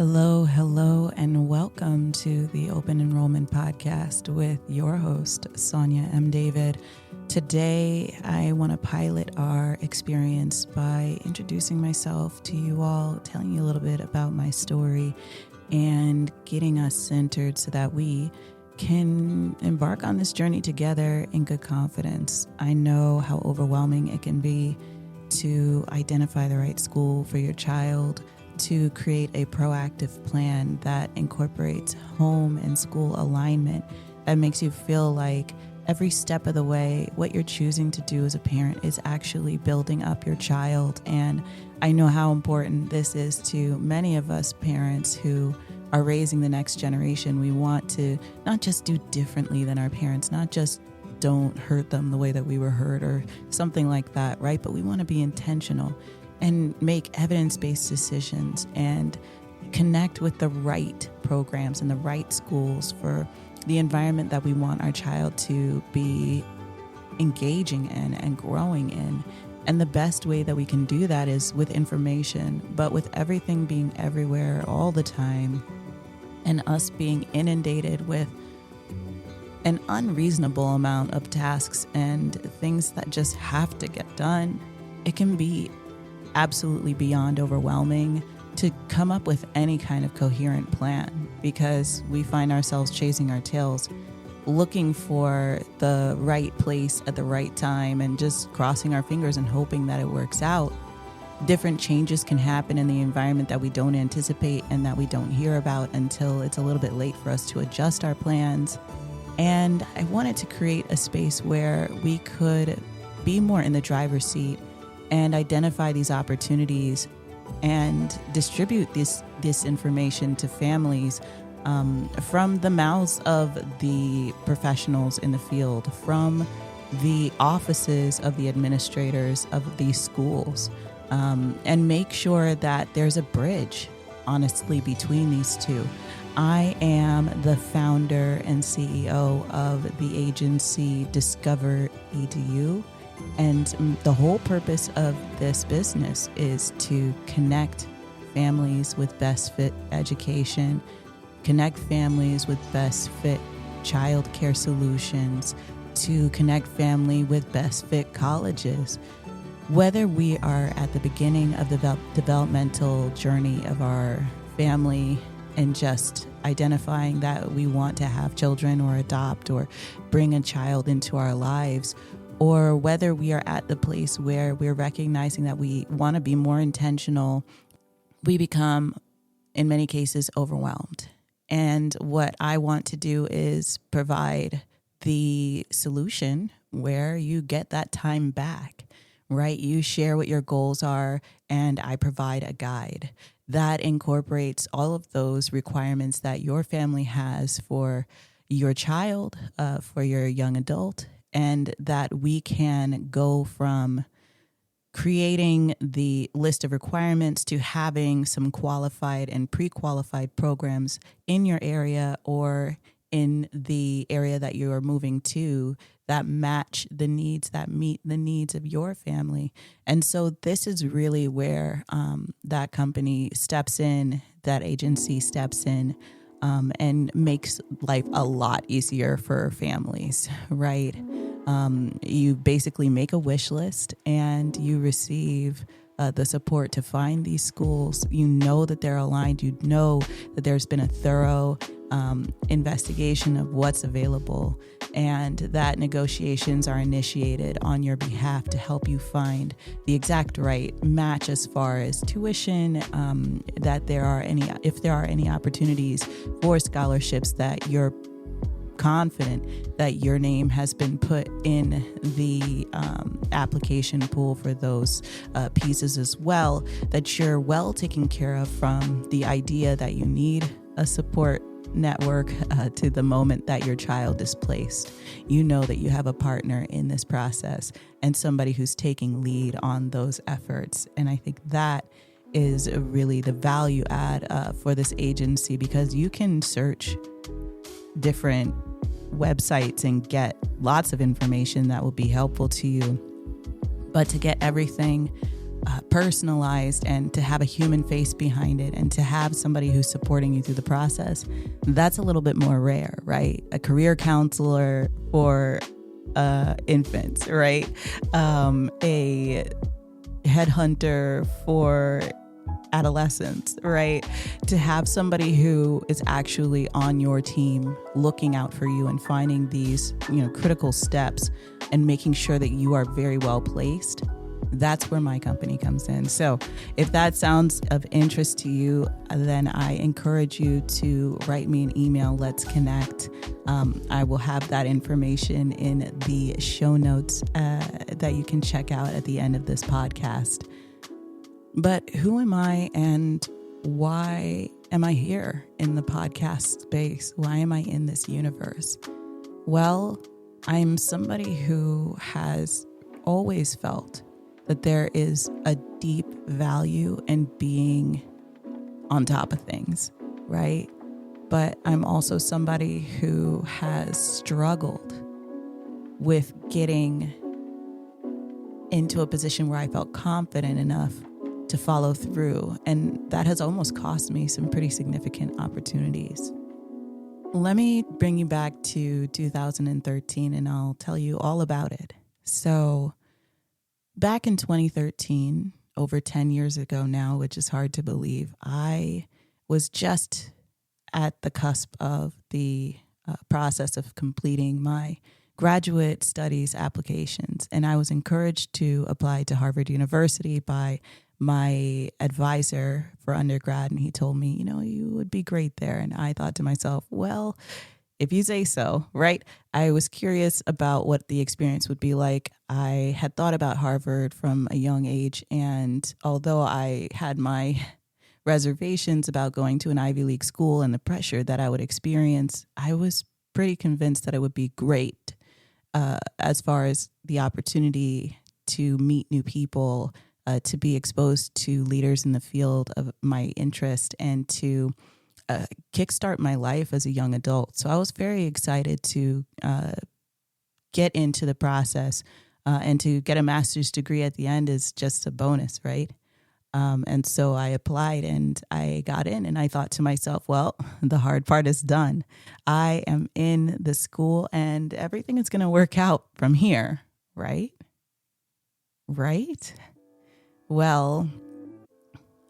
Hello, and welcome to the Open Enrollment Podcast with your host, Sonia M. David. Today, I want to pilot our experience by introducing myself to you all, telling you a little bit about my story, and getting us centered so that we can embark on this journey together in good confidence. I know how overwhelming it can be to identify the right school for your child, to create a proactive plan that incorporates home and school alignment, that makes you feel like every step of the way, what you're choosing to do as a parent is actually building up your child. And I know how important this is to many of us parents who are raising the next generation. We want to not just do differently than our parents, not just don't hurt them the way that we were hurt or something like that, right? But we want to be intentional and make evidence-based decisions and connect with the right programs and the right schools for the environment that we want our child to be engaging in and growing in. And the best way that we can do that is with information, but with everything being everywhere all the time and us being inundated with an unreasonable amount of tasks and things that just have to get done, it can be absolutely beyond overwhelming to come up with any kind of coherent plan, because we find ourselves chasing our tails, looking for the right place at the right time and just crossing our fingers and hoping that it works out. Different changes can happen in the environment that we don't anticipate and that we don't hear about until it's a little bit late for us to adjust our plans. And I wanted to create a space where we could be more in the driver's seat and identify these opportunities and distribute this information to families from the mouths of the professionals in the field, from the offices of the administrators of these schools, and make sure that there's a bridge, honestly, between these two. I am the founder and CEO of the agency Discover EDU. And the whole purpose of this business is to connect families with best fit education, connect families with best fit childcare solutions, to connect family with best fit colleges. Whether we are at the beginning of the developmental journey of our family and just identifying that we want to have children or adopt or bring a child into our lives, or whether we are at the place where we're recognizing that we want to be more intentional, we become, in many cases, overwhelmed. And what I want to do is provide the solution where you get that time back, right? You share what your goals are, and I provide a guide that incorporates all of those requirements that your family has for your child, for your young adult, and that we can go from creating the list of requirements to having some qualified and pre-qualified programs in your area or in the area that you are moving to that match the needs, that meet the needs of your family. And so this is really where that company steps in, that agency steps in, and makes life a lot easier for families, right? You basically make a wish list and you receive the support to find these schools. You know that they're aligned. You know that there's been a thorough investigation of what's available, and that negotiations are initiated on your behalf to help you find the exact right match as far as tuition, that if there are any opportunities for scholarships, that you're confident that your name has been put in the application pool for those pieces as well, that you're well taken care of from the idea that you need a support network to the moment that your child is placed. You know that you have a partner in this process and somebody who's taking lead on those efforts. And I think that is really the value add for this agency, because you can search different websites and get lots of information that will be helpful to you. But to get everything personalized, and to have a human face behind it, and to have somebody who's supporting you through the process, that's a little bit more rare, right? A career counselor for infants, right? A headhunter for adolescents, right? To have somebody who is actually on your team looking out for you and finding these, critical steps and making sure that you are very well placed. That's where my company comes in. So if that sounds of interest to you, then I encourage you to write me an email. Let's connect. I will have that information in the show notes that you can check out at the end of this podcast. But who am I, and why am I here in the podcast space? Why am I in this universe? Well, I'm somebody who has always felt that there is a deep value in being on top of things, right? But I'm also somebody who has struggled with getting into a position where I felt confident enough to follow through. And that has almost cost me some pretty significant opportunities. Let me bring you back to 2013 and I'll tell you all about it. So back in 2013, over 10 years ago now, which is hard to believe, I was just at the cusp of the process of completing my graduate studies applications. And I was encouraged to apply to Harvard University by my advisor for undergrad. And he told me, you would be great there. And I thought to myself, well, if you say so, right? I was curious about what the experience would be like. I had thought about Harvard from a young age. And although I had my reservations about going to an Ivy League school and the pressure that I would experience, I was pretty convinced that it would be great as far as the opportunity to meet new people, to be exposed to leaders in the field of my interest, and to kickstart my life as a young adult. So I was very excited to get into the process, and to get a master's degree at the end is just a bonus, right? And so I applied and I got in, and I thought to myself, well, the hard part is done. I am in the school and everything is going to work out from here, right? Right? Well,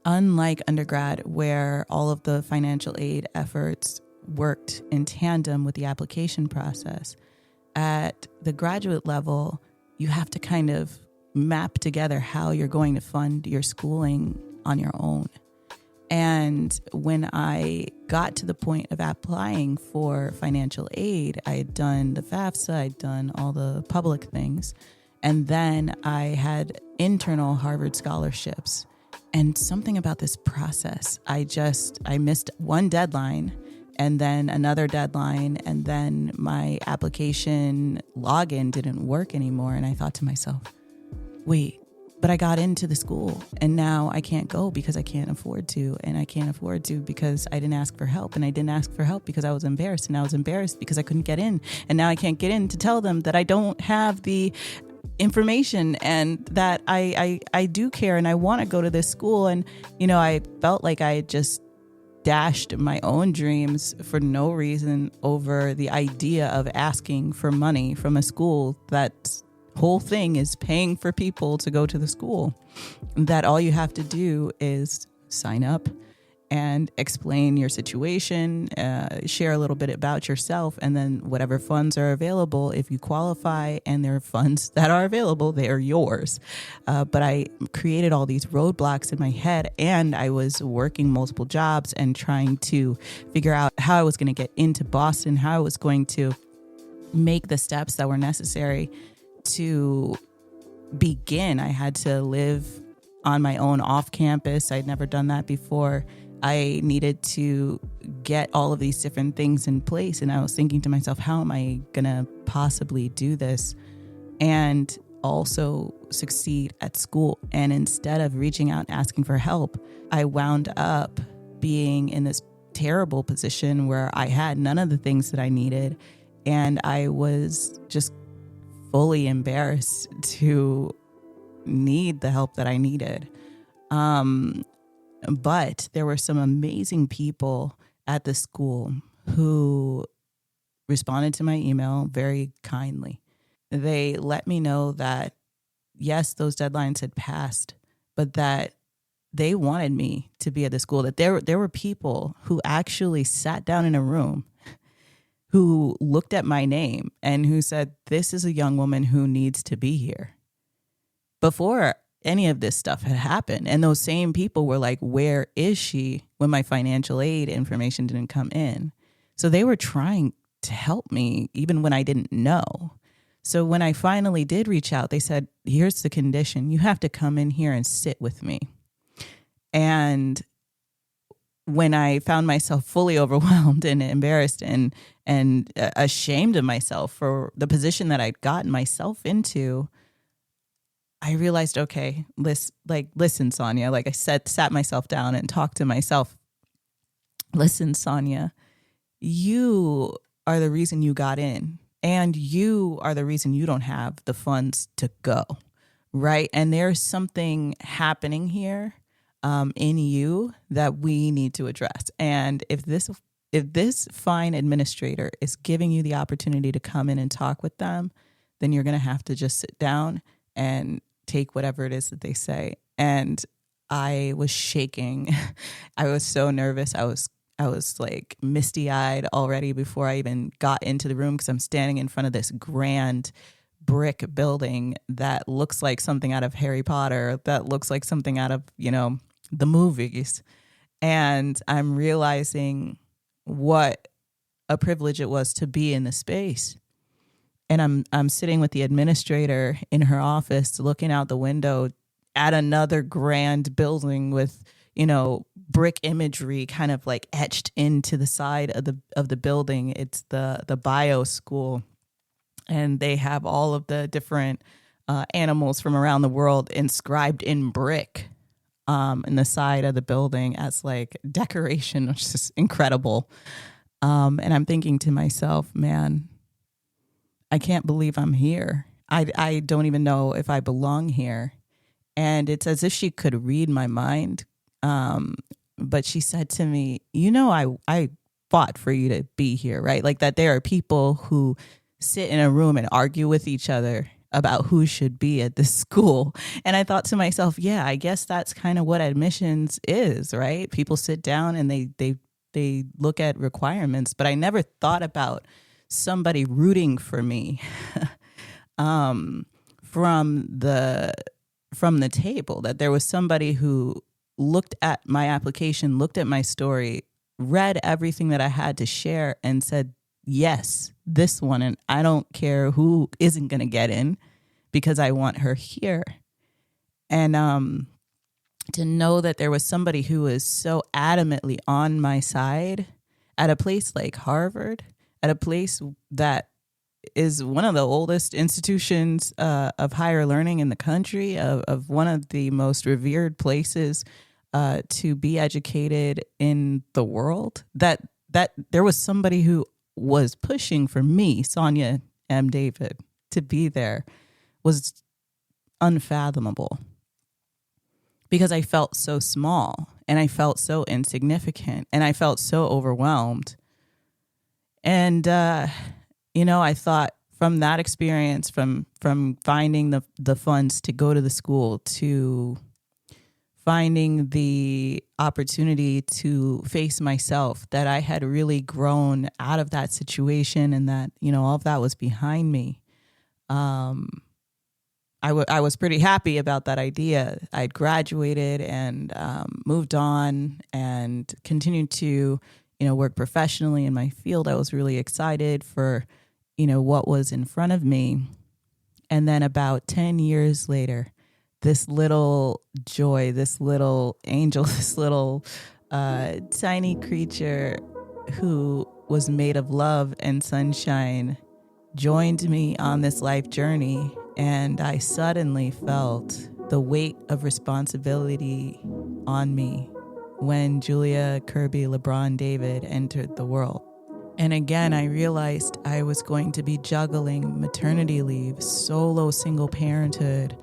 unlike undergrad, where all of the financial aid efforts worked in tandem with the application process, at the graduate level, you have to kind of map together how you're going to fund your schooling on your own. And when I got to the point of applying for financial aid, I had done the FAFSA, I'd done all the public things. And then I had internal Harvard scholarships. And something about this process, I missed one deadline and then another deadline, and then my application login didn't work anymore. And I thought to myself, wait, but I got into the school and now I can't go because I can't afford to. And I can't afford to because I didn't ask for help. And I didn't ask for help because I was embarrassed. And I was embarrassed because I couldn't get in. And now I can't get in to tell them that I don't have the information and that I do care and I want to go to this school. And, I felt like I just dashed my own dreams for no reason over the idea of asking for money from a school that whole thing is paying for people to go to the school, that all you have to do is sign up and explain your situation, share a little bit about yourself, and then whatever funds are available, if you qualify and there are funds that are available, they are yours. But I created all these roadblocks in my head, and I was working multiple jobs and trying to figure out how I was going to get into Boston, how I was going to make the steps that were necessary to begin. I had to live on my own off campus. I'd never done that before. I needed to get all of these different things in place. And I was thinking to myself, how am I going to possibly do this and also succeed at school? And instead of reaching out and asking for help, I wound up being in this terrible position where I had none of the things that I needed. And I was just fully embarrassed to need the help that I needed. But there were some amazing people at the school who responded to my email very kindly. They let me know that, yes, those deadlines had passed, but that they wanted me to be at the school, that there were people who actually sat down in a room who looked at my name and who said, this is a young woman who needs to be here, before any of this stuff had happened. And those same people were like, where is she, when my financial aid information didn't come in? So they were trying to help me even when I didn't know. So when I finally did reach out, they said, here's the condition. You have to come in here and sit with me. And when I found myself fully overwhelmed and embarrassed and ashamed of myself for the position that I'd gotten myself into, I realized, okay, listen, Sonia, like I said, sat myself down and talked to myself. Listen, Sonia, you are the reason you got in, and you are the reason you don't have the funds to go, right? And there's something happening here in you that we need to address. And if this fine administrator is giving you the opportunity to come in and talk with them, then you're going to have to just sit down and take whatever it is that they say. And I was shaking. I was so nervous. I was like misty-eyed already before I even got into the room, because I'm standing in front of this grand brick building that looks like something out of Harry Potter, that looks like something out of, the movies. And I'm realizing what a privilege it was to be in the space. And I'm sitting with the administrator in her office, looking out the window at another grand building with, brick imagery kind of like etched into the side of the building. It's the bio school, and they have all of the different animals from around the world inscribed in brick in the side of the building as like decoration, which is incredible. And I'm thinking to myself, man, I can't believe I'm here. I don't even know if I belong here. And it's as if she could read my mind. But she said to me, I fought for you to be here, right? Like that there are people who sit in a room and argue with each other about who should be at this school. And I thought to myself, yeah, I guess that's kind of what admissions is, right? People sit down and they look at requirements, but I never thought about somebody rooting for me from the table, that there was somebody who looked at my application, looked at my story, read everything that I had to share and said, yes, this one, and I don't care who isn't going to get in because I want her here. And to know that there was somebody who was so adamantly on my side at a place like Harvard, at a place that is one of the oldest institutions of higher learning in the country, of one of the most revered places to be educated in the world, that there was somebody who was pushing for me, Sonia M. David, to be there was unfathomable, because I felt so small and I felt so insignificant and I felt so overwhelmed. And, I thought from that experience, from finding the funds to go to the school, to finding the opportunity to face myself, that I had really grown out of that situation, and that, all of that was behind me. I was pretty happy about that idea. I'd graduated and moved on and continued to, work professionally in my field. I was really excited for, what was in front of me. And then about 10 years later, this little joy, this little angel, this little tiny creature who was made of love and sunshine joined me on this life journey. And I suddenly felt the weight of responsibility on me when Julia Kirby LeBron David entered the world. And again, I realized I was going to be juggling maternity leave, solo single parenthood,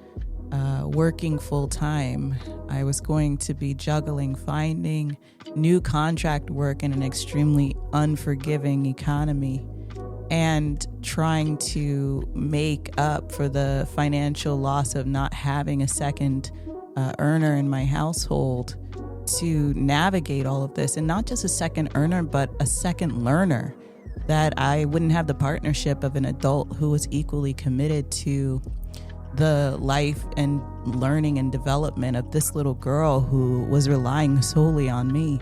working full time. I was going to be juggling, finding new contract work in an extremely unforgiving economy, and trying to make up for the financial loss of not having a second earner in my household to navigate all of this. And not just a second earner, but a second learner, that I wouldn't have the partnership of an adult who was equally committed to the life and learning and development of this little girl who was relying solely on me,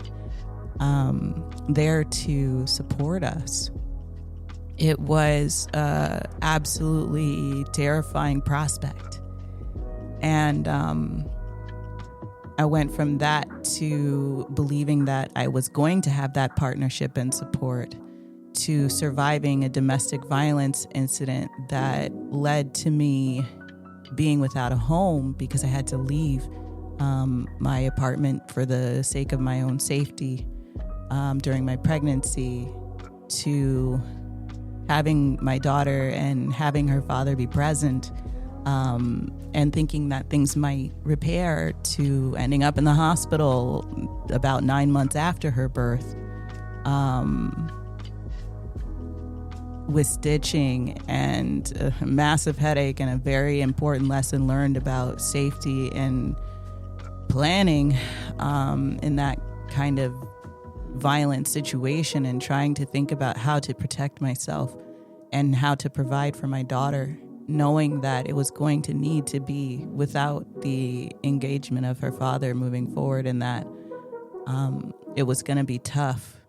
there to support us. It was absolutely terrifying prospect. And I went from that to believing that I was going to have that partnership and support, to surviving a domestic violence incident that led to me being without a home because I had to leave my apartment for the sake of my own safety during my pregnancy, to having my daughter and having her father be present, and thinking that things might repair, to ending up in the hospital about 9 months after her birth, with stitching and a massive headache, and a very important lesson learned about safety and planning in that kind of violent situation, and trying to think about how to protect myself and how to provide for my daughter, knowing that it was going to need to be without the engagement of her father moving forward, and that it was going to be tough,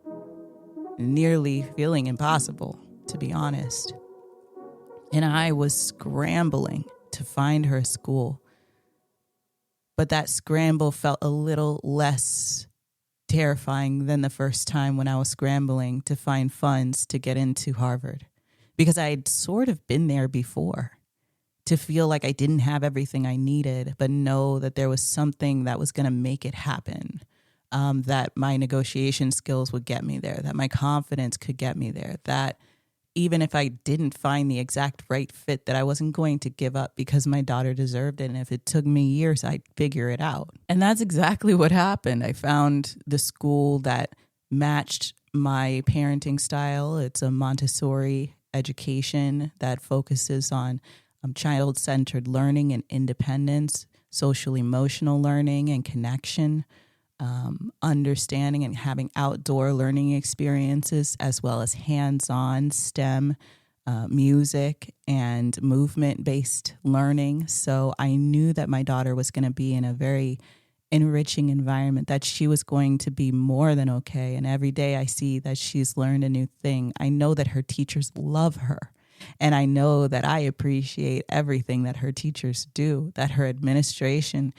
nearly feeling impossible, to be honest. And I was scrambling to find her a school, but that scramble felt a little less terrifying than the first time when I was scrambling to find funds to get into Harvard, because I had sort of been there before, to feel like I didn't have everything I needed, but know that there was something that was going to make it happen, that my negotiation skills would get me there, that my confidence could get me there, that even if I didn't find the exact right fit, that I wasn't going to give up because my daughter deserved it. And if it took me years, I'd figure it out. And that's exactly what happened. I found the school that matched my parenting style. It's a Montessori education that focuses on child-centered learning and independence, social-emotional learning and connection, understanding and having outdoor learning experiences, as well as hands-on STEM, music and movement-based learning. So I knew that my daughter was going to be in a very enriching environment, that she was going to be more than okay. And every day I see that she's learned a new thing. I know that her teachers love her. And I know that I appreciate everything that her teachers do, that her administration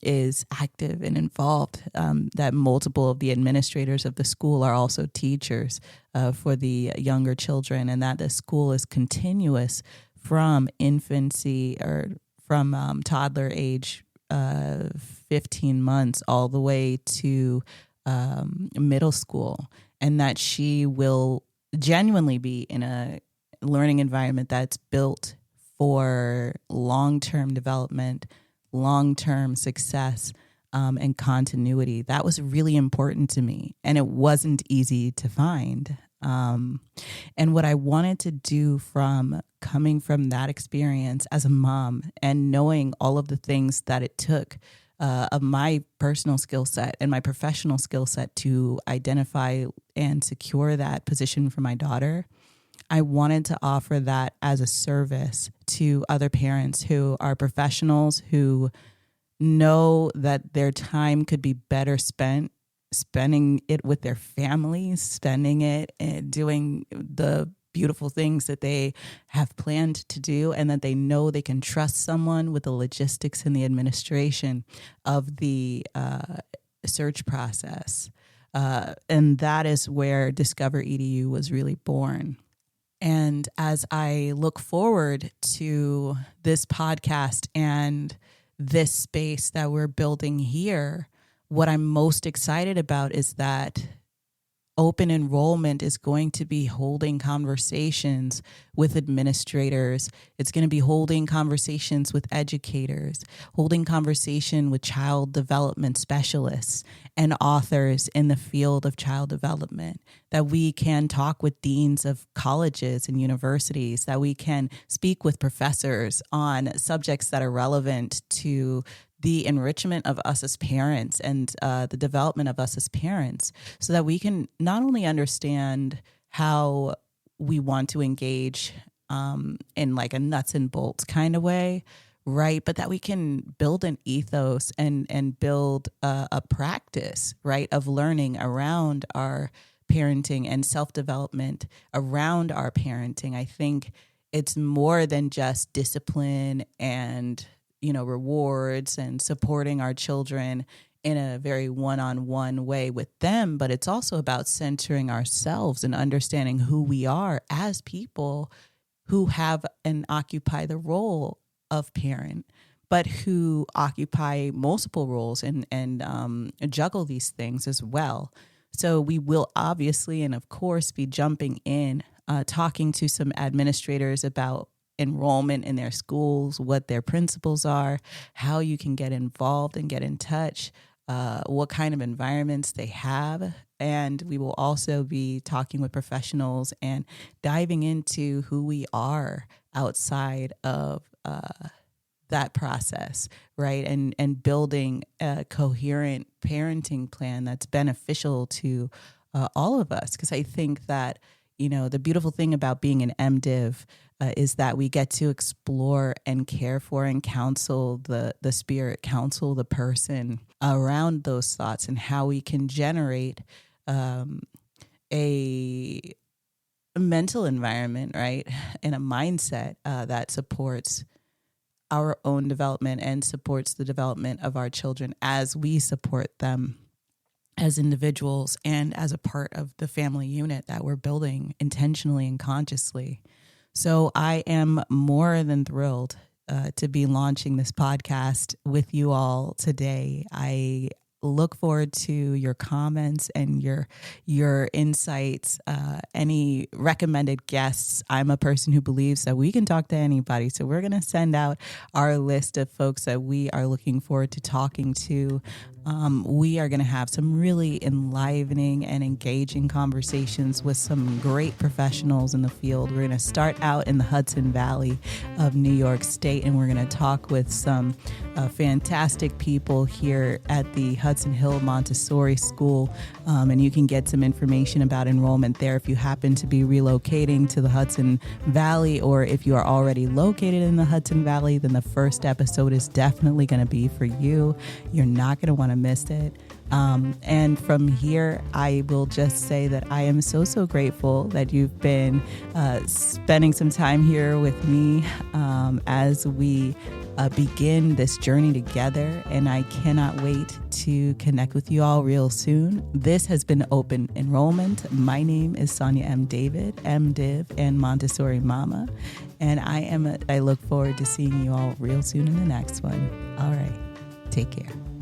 is active and involved, that multiple of the administrators of the school are also teachers for the younger children, and that the school is continuous from infancy or from toddler age 15 months all the way to middle school, and that she will genuinely be in a learning environment that's built for long-term development, long-term success, and continuity. That was really important to me, and it wasn't easy to find. And what I wanted to do, from coming from that experience as a mom and knowing all of the things that it took of my personal skill set and my professional skill set to identify and secure that position for my daughter, I wanted to offer that as a service to other parents who are professionals, who know that their time could be better spending it with their families, spending it and doing the beautiful things that they have planned to do, and that they know they can trust someone with the logistics and the administration of the search process. And that is where Discover EDU was really born. And as I look forward to this podcast and this space that we're building here, what I'm most excited about is that open enrollment is going to be holding conversations with administrators. It's going to be holding conversations with educators, holding conversation with child development specialists and authors in the field of child development, that we can talk with deans of colleges and universities, that we can speak with professors on subjects that are relevant to the enrichment of us as parents and the development of us as parents, so that we can not only understand how we want to engage in like a nuts and bolts kind of way, right? But that we can build an ethos and build a practice, right, of learning around our parenting and self-development around our parenting. I think it's more than just discipline and rewards and supporting our children in a very one-on-one way with them, but it's also about centering ourselves and understanding who we are as people who have and occupy the role of parent, but who occupy multiple roles and juggle these things as well. So we will obviously, and of course, be jumping in, talking to some administrators about enrollment in their schools, what their principles are, how you can get involved and get in touch, what kind of environments they have. And we will also be talking with professionals and diving into who we are outside of that process, right? And building a coherent parenting plan that's beneficial to all of us. Because I think that, the beautiful thing about being an MDiv is that we get to explore and care for and counsel the spirit, counsel the person around those thoughts, and how we can generate a mental environment, right, and a mindset that supports our own development and supports the development of our children as we support them as individuals and as a part of the family unit that we're building intentionally and consciously. So I am more than thrilled to be launching this podcast with you all today. I look forward to your comments and your insights, any recommended guests. I'm a person who believes that we can talk to anybody. So we're going to send out our list of folks that we are looking forward to talking to. We are going to have some really enlivening and engaging conversations with some great professionals in the field. We're going to start out in the Hudson Valley of New York State, and we're going to talk with some fantastic people here at the Hudson Hills Montessori School. And you can get some information about enrollment there if you happen to be relocating to the Hudson Valley, or if you are already located in the Hudson Valley, then the first episode is definitely going to be for you. You're not going to want to miss it. And from here, I will just say that I am so grateful that you've been spending some time here with me as we begin this journey together. And I cannot wait to connect with you all real soon. This has been Open Enrollment. My name is Sonia M. David, MDiv and Montessori Mama. And I look forward to seeing you all real soon in the next one. All right. Take care.